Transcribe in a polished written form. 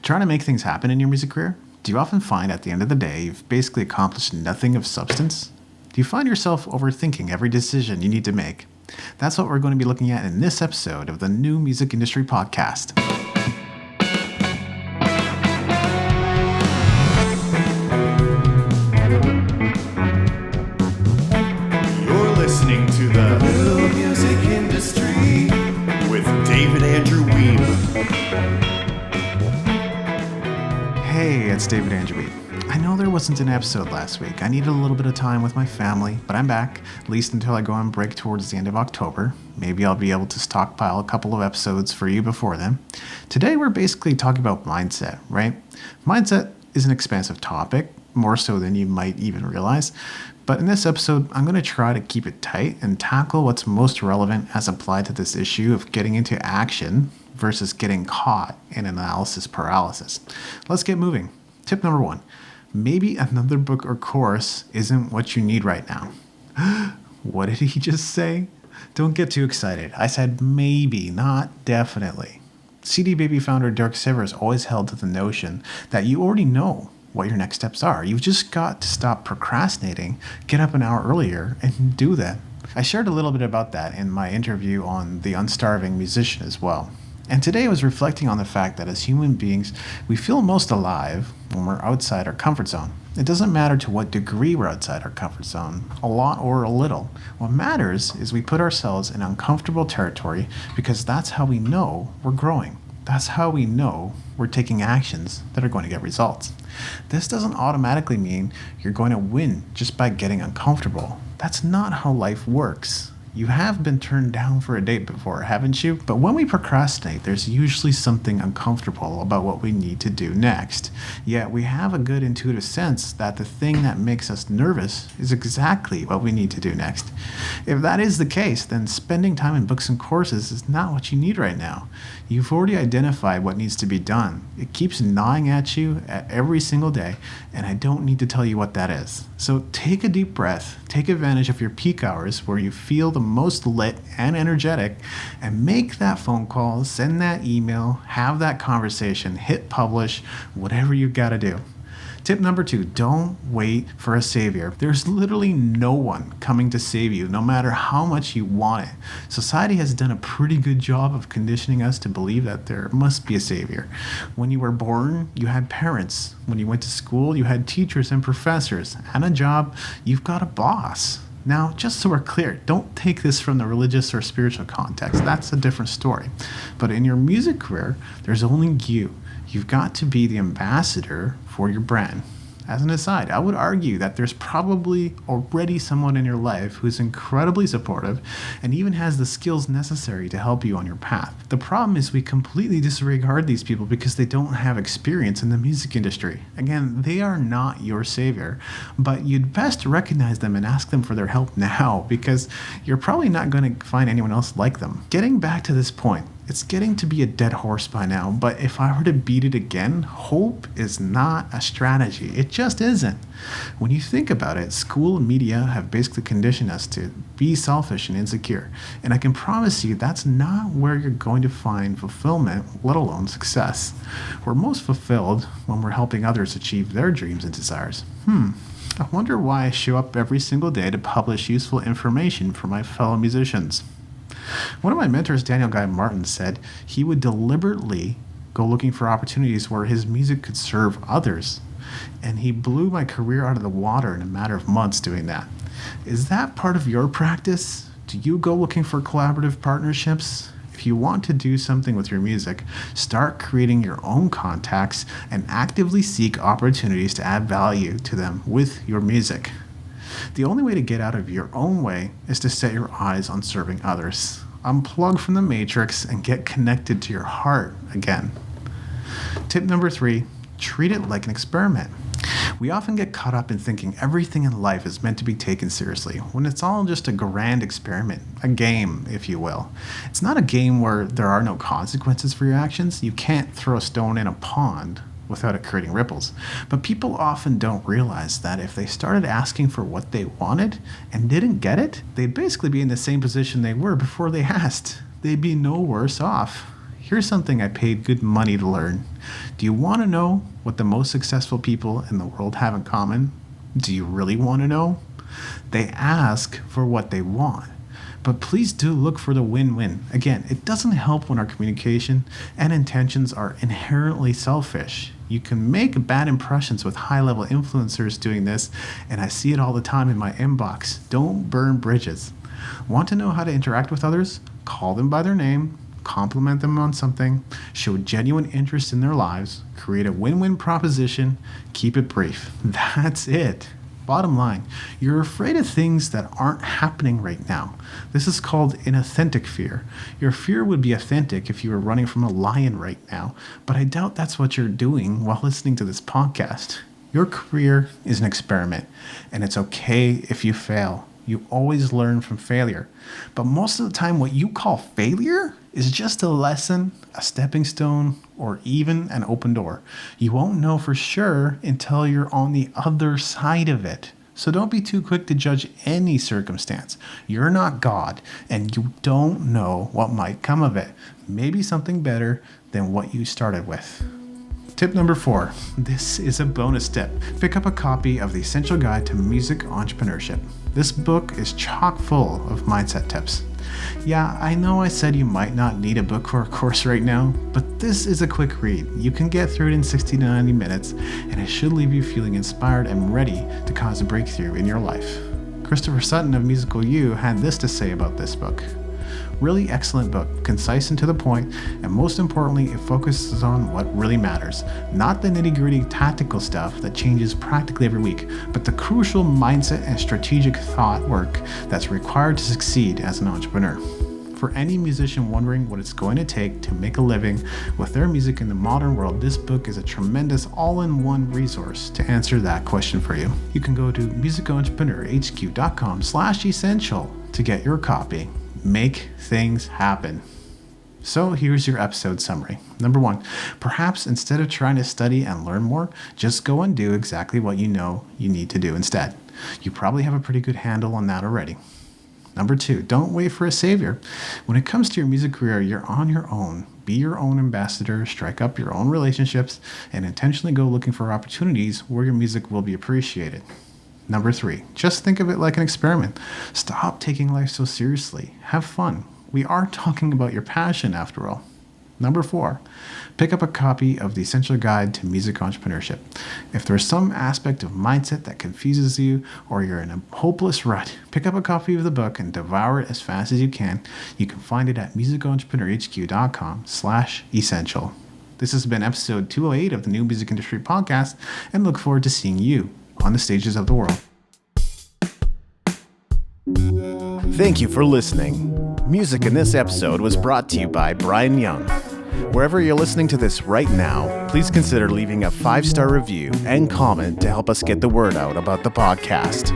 Trying to make things happen in your music career? Do you often find at the end of the day you've basically accomplished nothing of substance? Do you find yourself overthinking every decision you need to make? That's what we're going to be looking at in this episode of the New Music Industry Podcast. You're listening to the New Music Industry with David Andrew Wiebe. Hey, it's David Andrew Wiebe. I know there wasn't an episode last week. I needed a little bit of time with my family, but I'm back, at least until I go on break towards the end of October. Maybe I'll be able to stockpile a couple of episodes for you before then. Today, we're basically talking about mindset, right? Mindset is an expansive topic, more so than you might even realize. But in this episode, I'm going to try to keep it tight and tackle what's most relevant as applied to this issue of getting into action versus getting caught in analysis paralysis. Let's get moving. Tip number 1. Maybe another book or course isn't what you need right now. What did he just say? Don't get too excited. I said maybe, not definitely. CD Baby founder Dirk Sivers always held to the notion that you already know what your next steps are. You've just got to stop procrastinating, get up an hour earlier, and do that. I shared a little bit about that in my interview on The Unstarving Musician as well. And today I was reflecting on the fact that as human beings, we feel most alive when we're outside our comfort zone. It doesn't matter to what degree we're outside our comfort zone, a lot or a little. What matters is we put ourselves in uncomfortable territory because that's how we know we're growing. That's how we know we're taking actions that are going to get results. This doesn't automatically mean you're going to win just by getting uncomfortable. That's not how life works. You have been turned down for a date before, haven't you? But when we procrastinate, there's usually something uncomfortable about what we need to do next. Yet we have a good intuitive sense that the thing that makes us nervous is exactly what we need to do next. If that is the case, then spending time in books and courses is not what you need right now. You've already identified what needs to be done. It keeps gnawing at you every single day, and I don't need to tell you what that is. So take a deep breath, take advantage of your peak hours where you feel the most lit and energetic, and make that phone call, send that email, have that conversation, hit publish, whatever you've got to do. Tip number 2, don't wait for a savior. There's literally no one coming to save you, no matter how much you want it. Society has done a pretty good job of conditioning us to believe that there must be a savior. When you were born, you had parents. When you went to school, you had teachers and professors. And a job, you've got a boss. Now, just so we're clear, don't take this from the religious or spiritual context. That's a different story. But in your music career, there's only you. You've got to be the ambassador for your brand. As an aside, I would argue that there's probably already someone in your life who's incredibly supportive and even has the skills necessary to help you on your path. The problem is we completely disregard these people because they don't have experience in the music industry. Again, they are not your savior, but you'd best recognize them and ask them for their help now because you're probably not going to find anyone else like them. Getting back to this point, it's getting to be a dead horse by now, but if I were to beat it again, hope is not a strategy. It just isn't. When you think about it, school and media have basically conditioned us to be selfish and insecure. And I can promise you that's not where you're going to find fulfillment, let alone success. We're most fulfilled when we're helping others achieve their dreams and desires. I wonder why I show up every single day to publish useful information for my fellow musicians. One of my mentors, Daniel Guy Martin, said he would deliberately go looking for opportunities where his music could serve others. And he blew my career out of the water in a matter of months doing that. Is that part of your practice? Do you go looking for collaborative partnerships? If you want to do something with your music, start creating your own contacts and actively seek opportunities to add value to them with your music. The only way to get out of your own way is to set your eyes on serving others. Unplug from the matrix and get connected to your heart again. Tip number 3, treat it like an experiment. We often get caught up in thinking everything in life is meant to be taken seriously, when it's all just a grand experiment, a game, if you will. It's not a game where there are no consequences for your actions. You can't throw a stone in a pond without it creating ripples. But people often don't realize that if they started asking for what they wanted and didn't get it, they'd basically be in the same position they were before they asked. They'd be no worse off. Here's something I paid good money to learn. Do you want to know what the most successful people in the world have in common? Do you really want to know? They ask for what they want. But please do look for the win-win. Again, it doesn't help when our communication and intentions are inherently selfish. You can make bad impressions with high-level influencers doing this, and I see it all the time in my inbox. Don't burn bridges. Want to know how to interact with others? Call them by their name, compliment them on something, show genuine interest in their lives, create a win-win proposition, keep it brief. That's it. Bottom line, you're afraid of things that aren't happening right now. This is called inauthentic fear. Your fear would be authentic if you were running from a lion right now, but I doubt that's what you're doing while listening to this podcast. Your career is an experiment, and it's okay if you fail. You always learn from failure. But most of the time, what you call failure is just a lesson, a stepping stone, or even an open door. You won't know for sure until you're on the other side of it. So don't be too quick to judge any circumstance. You're not God, and you don't know what might come of it. Maybe something better than what you started with. Tip number 4. This is a bonus tip. Pick up a copy of The Essential Guide to Music Entrepreneurship. This book is chock full of mindset tips. Yeah, I know I said you might not need a book or a course right now, but this is a quick read. You can get through it in 60 to 90 minutes, and it should leave you feeling inspired and ready to cause a breakthrough in your life. Christopher Sutton of Musical You had this to say about this book. Really excellent book, concise and to the point, and most importantly, it focuses on what really matters. Not the nitty-gritty tactical stuff that changes practically every week, but the crucial mindset and strategic thought work that's required to succeed as an entrepreneur. For any musician wondering what it's going to take to make a living with their music in the modern world, this book is a tremendous all-in-one resource to answer that question for you. You can go to musicentrepreneur.hq.com/essential to get your copy. Make things happen. So here's your episode summary. Number 1, perhaps instead of trying to study and learn more, just go and do exactly what you know you need to do instead. You probably have a pretty good handle on that already. Number 2, don't wait for a savior. When it comes to your music career, you're on your own. Be your own ambassador, strike up your own relationships, and intentionally go looking for opportunities where your music will be appreciated. Number 3, just think of it like an experiment. Stop taking life so seriously. Have fun. We are talking about your passion after all. Number 4, pick up a copy of The Essential Guide to Music Entrepreneurship. If there's some aspect of mindset that confuses you or you're in a hopeless rut, pick up a copy of the book and devour it as fast as you can. You can find it at musicentrepreneur.hq.com/essential. This has been episode 208 of the New Music Industry Podcast, and look forward to seeing you on the stages of the world. Thank you for listening. Music in this episode was brought to you by Brian Young. Wherever you're listening to this right now, please consider leaving a 5-star review and comment to help us get the word out about the podcast.